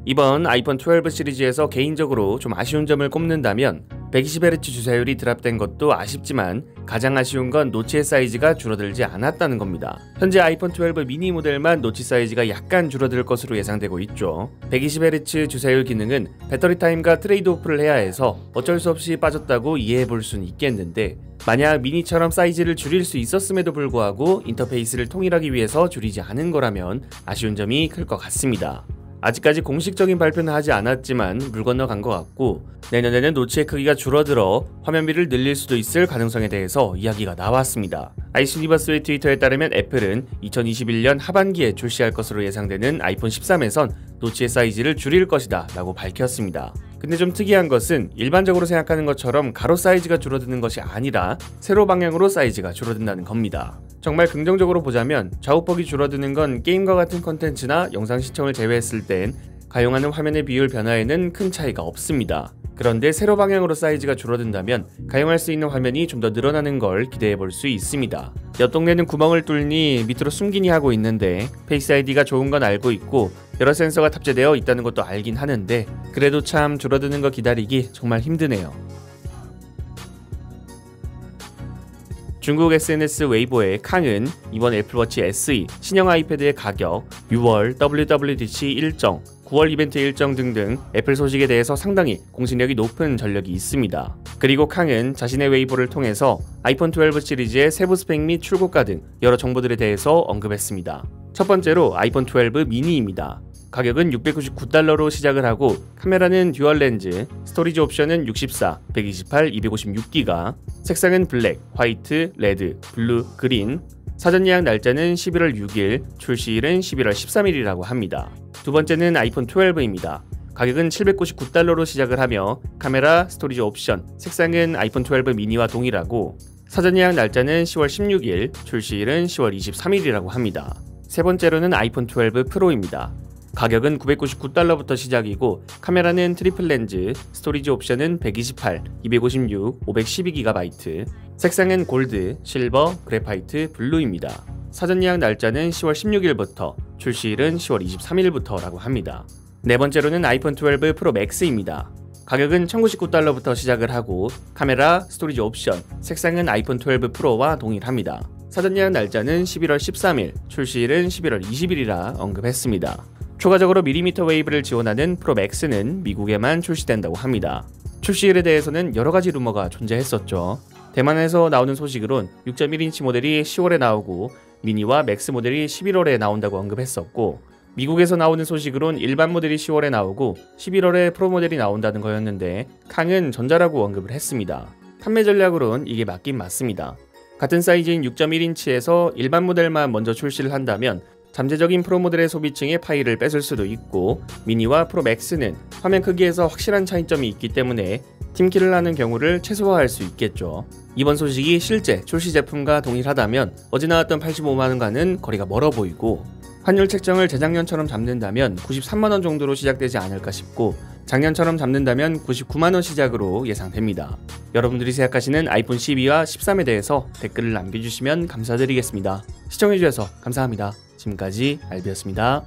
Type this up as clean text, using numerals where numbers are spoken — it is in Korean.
이번 아이폰 12 시리즈에서 개인적으로 좀 아쉬운 점을 꼽는다면 120Hz 주사율이 드랍된 것도 아쉽지만 가장 아쉬운 건 노치의 사이즈가 줄어들지 않았다는 겁니다. 현재 아이폰 12 미니 모델만 노치 사이즈가 약간 줄어들 것으로 예상되고 있죠. 120Hz 주사율 기능은 배터리 타임과 트레이드 오프를 해야 해서 어쩔 수 없이 빠졌다고 이해해 볼 수는 있겠는데, 만약 미니처럼 사이즈를 줄일 수 있었음에도 불구하고 인터페이스를 통일하기 위해서 줄이지 않은 거라면 아쉬운 점이 클 것 같습니다. 아직까지 공식적인 발표는 하지 않았지만 물 건너간 것 같고, 내년에는 노치의 크기가 줄어들어 화면비를 늘릴 수도 있을 가능성에 대해서 이야기가 나왔습니다. 아이스유니버스의 트위터에 따르면 애플은 2021년 하반기에 출시할 것으로 예상되는 아이폰 13에선 노치의 사이즈를 줄일 것이다 라고 밝혔습니다. 근데 좀 특이한 것은 일반적으로 생각하는 것처럼 가로 사이즈가 줄어드는 것이 아니라 세로 방향으로 사이즈가 줄어든다는 겁니다. 정말 긍정적으로 보자면 좌우폭이 줄어드는 건 게임과 같은 컨텐츠나 영상 시청을 제외했을 땐 가용하는 화면의 비율 변화에는 큰 차이가 없습니다. 그런데 세로 방향으로 사이즈가 줄어든다면 가용할 수 있는 화면이 좀 더 늘어나는 걸 기대해 볼 수 있습니다. 옆 동네는 구멍을 뚫니 밑으로 숨기니 하고 있는데 페이스 아이디가 좋은 건 알고 있고 여러 센서가 탑재되어 있다는 것도 알긴 하는데, 그래도 참 줄어드는 거 기다리기 정말 힘드네요. 중국 SNS 웨이보의 캉은 이번 애플워치 SE 신형 아이패드의 가격, 6월 WWDC 일정, 9월 이벤트 일정 등등 애플 소식에 대해서 상당히 공신력이 높은 전력이 있습니다. 그리고 캉은 자신의 웨이보를 통해서 아이폰 12 시리즈의 세부 스펙 및 출고가 등 여러 정보들에 대해서 언급했습니다. 첫 번째로 아이폰 12 미니입니다. 가격은 $699로 시작을 하고 카메라는 듀얼 렌즈, 스토리지 옵션은 64, 128, 256기가, 색상은 블랙, 화이트, 레드, 블루, 그린, 사전 예약 날짜는 11월 6일, 출시일은 11월 13일이라고 합니다. 두 번째는 아이폰 12입니다. 가격은 $799로 시작을 하며 카메라, 스토리지 옵션, 색상은 아이폰 12 미니와 동일하고, 사전 예약 날짜는 10월 16일, 출시일은 10월 23일이라고 합니다. 세 번째로는 아이폰 12 프로입니다. 가격은 $999부터 시작이고 카메라는 트리플 렌즈, 스토리지 옵션은 128, 256, 512GB, 색상은 골드, 실버, 그래파이트, 블루입니다. 사전 예약 날짜는 10월 16일부터, 출시일은 10월 23일부터라고 합니다. 네 번째로는 아이폰 12 프로 맥스입니다. 가격은 $1099부터 시작을 하고 카메라, 스토리지 옵션, 색상은 아이폰 12 프로와 동일합니다. 사전 예약 날짜는 11월 13일, 출시일은 11월 20일이라 언급했습니다. 추가적으로 밀리미터 웨이브를 지원하는 프로 맥스는 미국에만 출시된다고 합니다. 출시일에 대해서는 여러가지 루머가 존재했었죠. 대만에서 나오는 소식으론 6.1인치 모델이 10월에 나오고 미니와 맥스 모델이 11월에 나온다고 언급했었고, 미국에서 나오는 소식으론 일반 모델이 10월에 나오고 11월에 프로 모델이 나온다는 거였는데 캉은 전자라고 언급을 했습니다. 판매 전략으론 이게 맞긴 맞습니다. 같은 사이즈인 6.1인치에서 일반 모델만 먼저 출시를 한다면 잠재적인 프로 모델의 소비층의 파이를 뺏을 수도 있고, 미니와 프로 맥스는 화면 크기에서 확실한 차이점이 있기 때문에 팀킬을 하는 경우를 최소화할 수 있겠죠. 이번 소식이 실제 출시 제품과 동일하다면 어제 나왔던 85만원과는 거리가 멀어 보이고, 환율 책정을 재작년처럼 잡는다면 93만원 정도로 시작되지 않을까 싶고, 작년처럼 잡는다면 99만원 시작으로 예상됩니다. 여러분들이 생각하시는 아이폰 12와 13에 대해서 댓글을 남겨주시면 감사드리겠습니다. 시청해주셔서 감사합니다. 지금까지 알비였습니다.